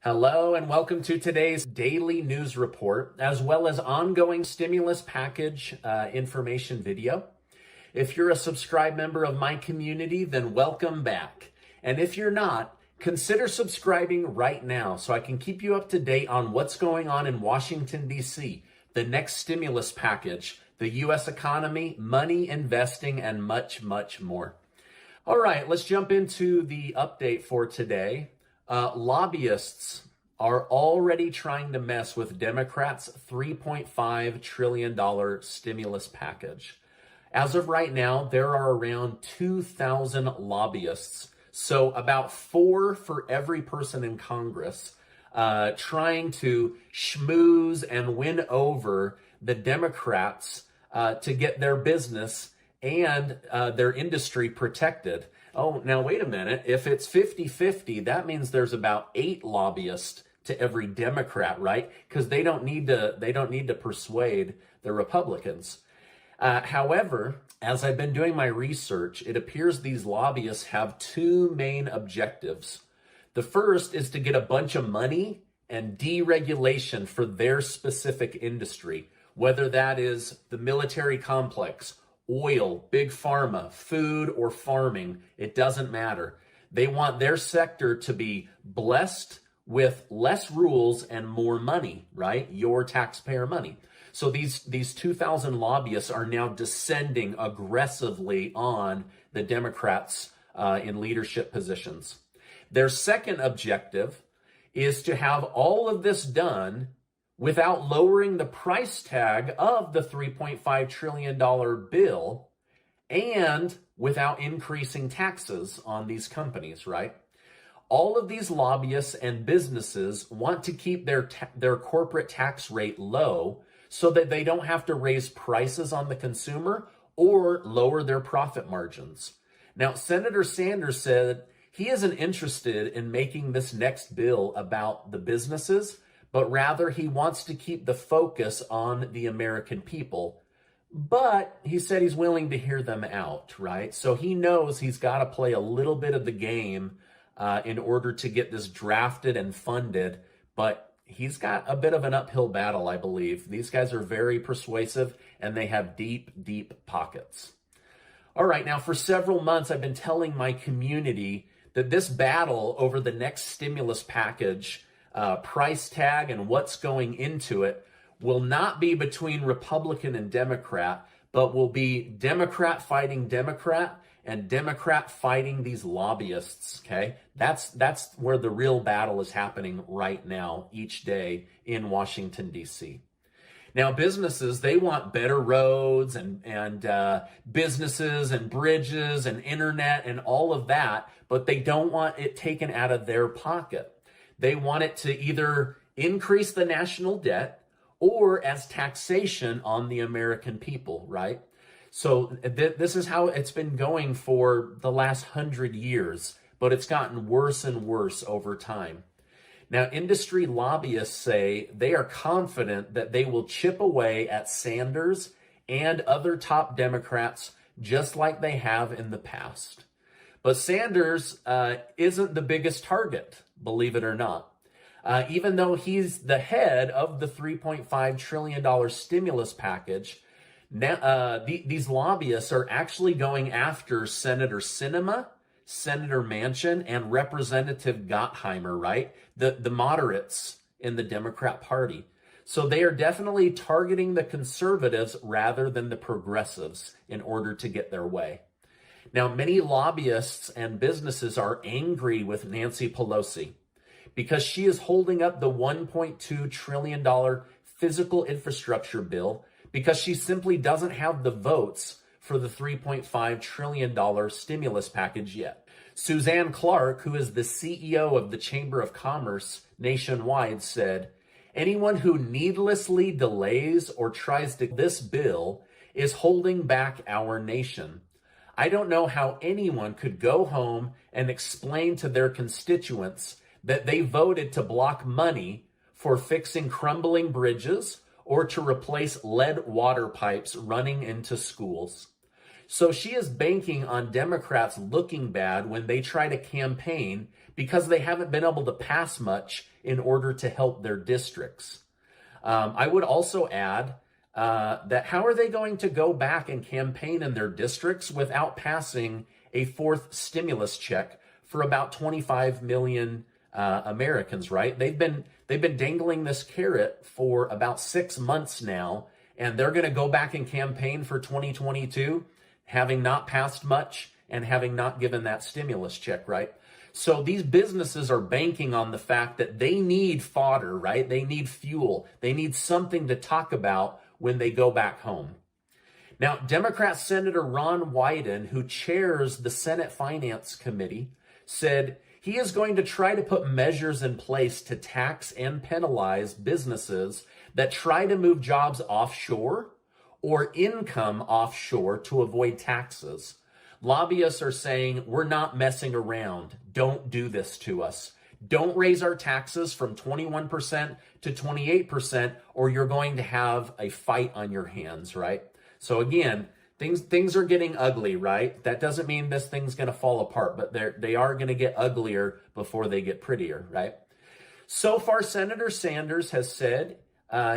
Hello and welcome to today's daily news report, as well as ongoing stimulus package information video. If you're a subscribed member of my community, then welcome back. And if you're not, consider subscribing right now so I can keep you up to date on what's going on in Washington, D.C., the next stimulus package, the U.S. economy, money, investing, and much, much more. All right, let's jump into the update for today. Lobbyists are already trying to mess with Democrats' $3.5 trillion stimulus package. As of right now, there are around 2,000 lobbyists, so about 4 for every person in Congress, trying to schmooze and win over the Democrats to get their business and their industry protected. Oh, now wait a minute. If it's 50-50, that means there's about 8 lobbyists to every Democrat, right? Because they don't need to persuade the Republicans. However, as I've been doing my research, it appears these lobbyists have 2 main objectives. The first is to get a bunch of money and deregulation for their specific industry, whether that is the military complex, oil, big pharma, food, or farming. It doesn't matter. They want their sector to be blessed with less rules and more money, right? Your taxpayer money. So these 2,000 lobbyists are now descending aggressively on the Democrats in leadership positions. Their second objective is to have all of this done without lowering the price tag of the $3.5 trillion bill and without increasing taxes on these companies, right? All of these lobbyists and businesses want to keep their corporate tax rate low so that they don't have to raise prices on the consumer or lower their profit margins. Now, Senator Sanders said he isn't interested in making this next bill about the businesses, but rather he wants to keep the focus on the American people. But he said he's willing to hear them out, right? So he knows he's got to play a little bit of the game in order to get this drafted and funded. But he's got a bit of an uphill battle, I believe. These guys are very persuasive and they have deep, deep pockets. All right, now for several months, I've been telling my community that this battle over the next stimulus package price tag and what's going into it will not be between Republican and Democrat, but will be Democrat fighting Democrat and Democrat fighting these lobbyists, okay? That's where the real battle is happening right now, each day in Washington, D.C. Now, businesses, they want better roads and businesses and bridges and internet and all of that, but they don't want it taken out of their pocket. They want it to either increase the national debt or as taxation on the American people, right? So this is how it's been going for the last 100 years, but it's gotten worse and worse over time. Now, industry lobbyists say they are confident that they will chip away at Sanders and other top Democrats just like they have in the past. But Sanders isn't the biggest target, believe it or not. Even though he's the head of the $3.5 trillion stimulus package, now, these lobbyists are actually going after Senator Sinema, Senator Manchin, and Representative Gottheimer, right? The moderates in the Democrat Party. So they are definitely targeting the conservatives rather than the progressives in order to get their way. Now, many lobbyists and businesses are angry with Nancy Pelosi because she is holding up the $1.2 trillion physical infrastructure bill because she simply doesn't have the votes for the $3.5 trillion stimulus package yet. Suzanne Clark, who is the CEO of the Chamber of Commerce nationwide, said, "Anyone who needlessly delays or tries to this bill is holding back our nation. I don't know how anyone could go home and explain to their constituents that they voted to block money for fixing crumbling bridges or to replace lead water pipes running into schools." So she is banking on Democrats looking bad when they try to campaign because they haven't been able to pass much in order to help their districts. I would also add that how are they going to go back and campaign in their districts without passing a fourth stimulus check for about 25 million Americans, right? They've been dangling this carrot for about 6 months now, and they're going to go back and campaign for 2022, having not passed much and having not given that stimulus check, right? So these businesses are banking on the fact that they need fodder, right? They need fuel. They need something to talk about when they go back home. Now, Democrat Senator Ron Wyden, who chairs the Senate Finance Committee, said he is going to try to put measures in place to tax and penalize businesses that try to move jobs offshore or income offshore to avoid taxes. Lobbyists are saying, we're not messing around. Don't do this to us. Don't raise our taxes from 21% to 28%, or you're going to have a fight on your hands, right? So again, things are getting ugly, right? That doesn't mean this thing's going to fall apart, but they are going to get uglier before they get prettier, right? So far, Senator Sanders has said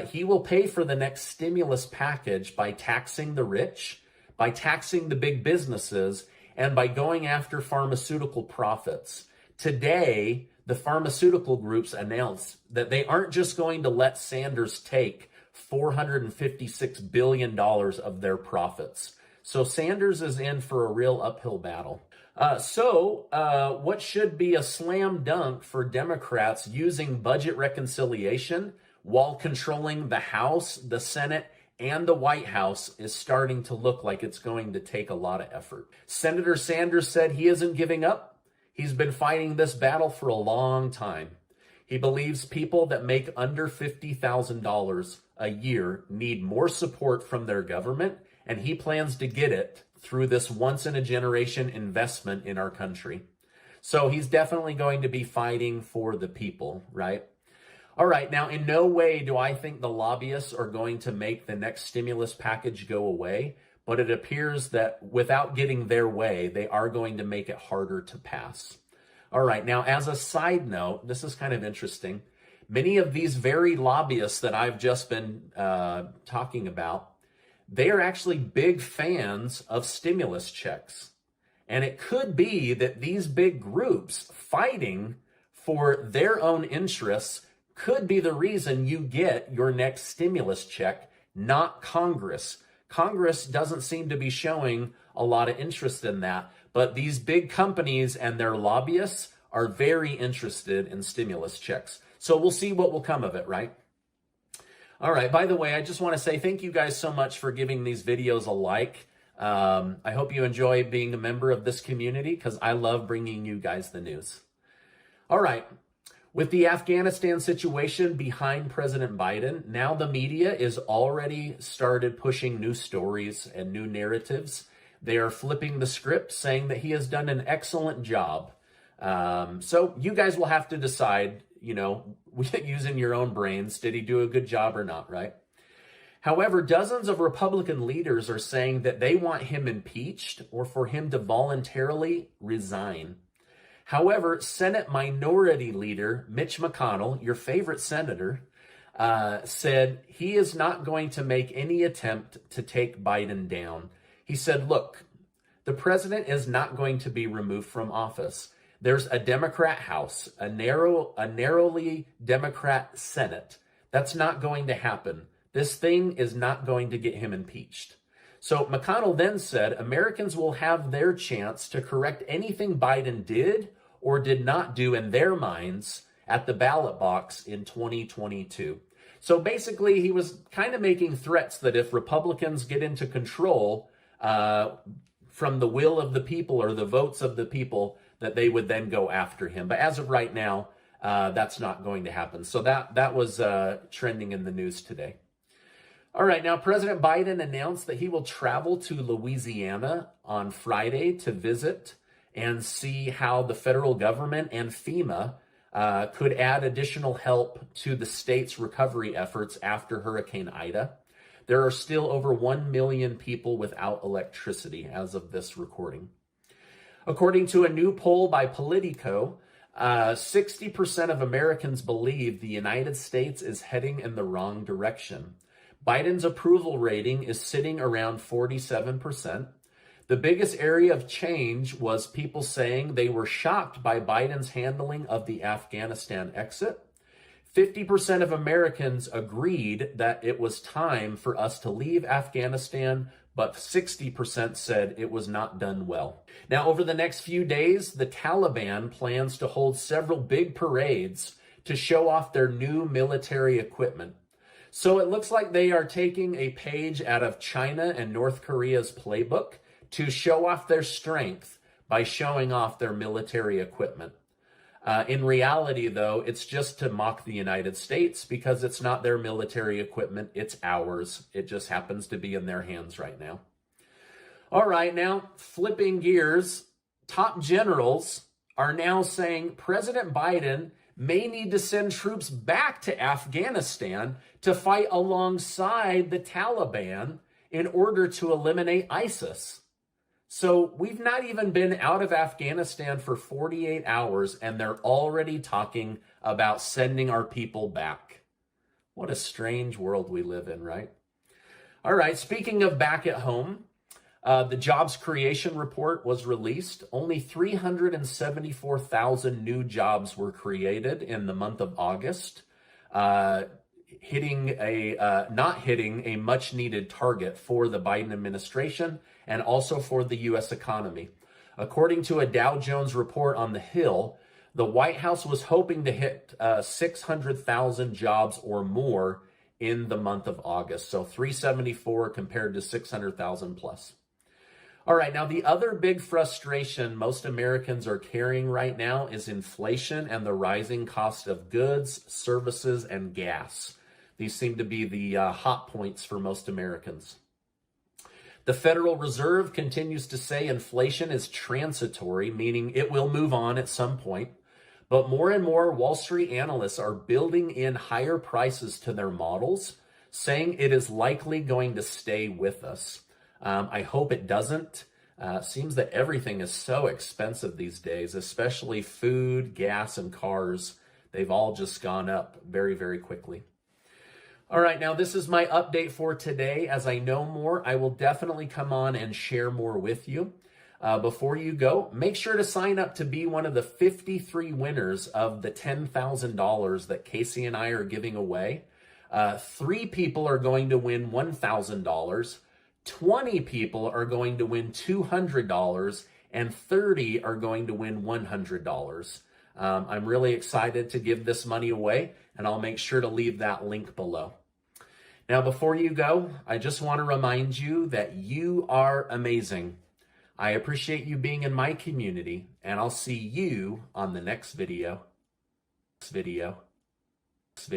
he will pay for the next stimulus package by taxing the rich, by taxing the big businesses, and by going after pharmaceutical profits. Today, the pharmaceutical groups announced that they aren't just going to let Sanders take $456 billion of their profits. So Sanders is in for a real uphill battle. What should be a slam dunk for Democrats using budget reconciliation while controlling the House, the Senate, and the White House is starting to look like it's going to take a lot of effort. Senator Sanders said he isn't giving up. He's been fighting this battle for a long time. He believes people that make under $50,000 a year need more support from their government, and he plans to get it through this once-in-a-generation investment in our country. So he's definitely going to be fighting for the people, right? All right, now in no way do I think the lobbyists are going to make the next stimulus package go away, but it appears that without getting their way, they are going to make it harder to pass. All right, now as a side note, this is kind of interesting. Many of these very lobbyists that I've just been talking about, they are actually big fans of stimulus checks. And it could be that these big groups fighting for their own interests could be the reason you get your next stimulus check, not Congress. Congress doesn't seem to be showing a lot of interest in that, but these big companies and their lobbyists are very interested in stimulus checks. So we'll see what will come of it, right? All right, by the way, I just want to say thank you guys so much for giving these videos a like. I hope you enjoy being a member of this community because I love bringing you guys the news. All right. With the Afghanistan situation behind President Biden, now the media is already started pushing new stories and new narratives. They are flipping the script, saying that he has done an excellent job. So you guys will have to decide, using your own brains, did he do a good job or not, right? However, dozens of Republican leaders are saying that they want him impeached or for him to voluntarily resign. However, Senate Minority Leader Mitch McConnell, your favorite senator, said he is not going to make any attempt to take Biden down. He said, look, the president is not going to be removed from office. There's a Democrat House, a narrowly Democrat Senate. That's not going to happen. This thing is not going to get him impeached. So McConnell then said Americans will have their chance to correct anything Biden did or did not do in their minds at the ballot box in 2022. So basically, he was kind of making threats that if Republicans get into control from the will of the people or the votes of the people, that they would then go after him. But as of right now, that's not going to happen. So that was trending in the news today. All right, now President Biden announced that he will travel to Louisiana on Friday to visit and see how the federal government and FEMA could add additional help to the state's recovery efforts after Hurricane Ida. there are still over 1 million people without electricity as of this recording. According to a new poll by Politico, 60% of Americans believe the United States is heading in the wrong direction. Biden's approval rating is sitting around 47%. The biggest area of change was people saying they were shocked by Biden's handling of the Afghanistan exit. 50% of Americans agreed that it was time for us to leave Afghanistan, but 60% said it was not done well. Now, over the next few days, the Taliban plans to hold several big parades to show off their new military equipment. So it looks like they are taking a page out of China and North Korea's playbook to show off their strength by showing off their military equipment. In reality, though, it's just to mock the United States because it's not their military equipment, it's ours. It just happens to be in their hands right now. All right, now flipping gears, top generals are now saying President Biden may need to send troops back to Afghanistan to fight alongside the Taliban in order to eliminate ISIS. So we've not even been out of Afghanistan for 48 hours, and they're already talking about sending our people back. What a strange world we live in, right? All right, speaking of back at home, the jobs creation report was released. Only 374,000 new jobs were created in the month of August, not hitting a much needed target for the Biden administration and also for the U.S. economy. According to a Dow Jones report on the Hill, the White House was hoping to hit 600,000 jobs or more in the month of August. So 374 compared to 600,000 plus. All right, now the other big frustration most Americans are carrying right now is inflation and the rising cost of goods, services, and gas. These seem to be the hot points for most Americans. The Federal Reserve continues to say inflation is transitory, meaning it will move on at some point. But more and more Wall Street analysts are building in higher prices to their models, saying it is likely going to stay with us. I hope it doesn't. Seems that everything is so expensive these days, especially food, gas, and cars. They've all just gone up very, very quickly. All right, now this is my update for today. As I know more, I will definitely come on and share more with you. Before you go, make sure to sign up to be one of the 53 winners of the $10,000 that Casey and I are giving away. 3 people are going to win $1,000. 20 people are going to win $200, and 30 are going to win $100. I'm really excited to give this money away, and I'll make sure to leave that link below. Now, before you go, I just want to remind you that you are amazing. I appreciate you being in my community, and I'll see you on the next video.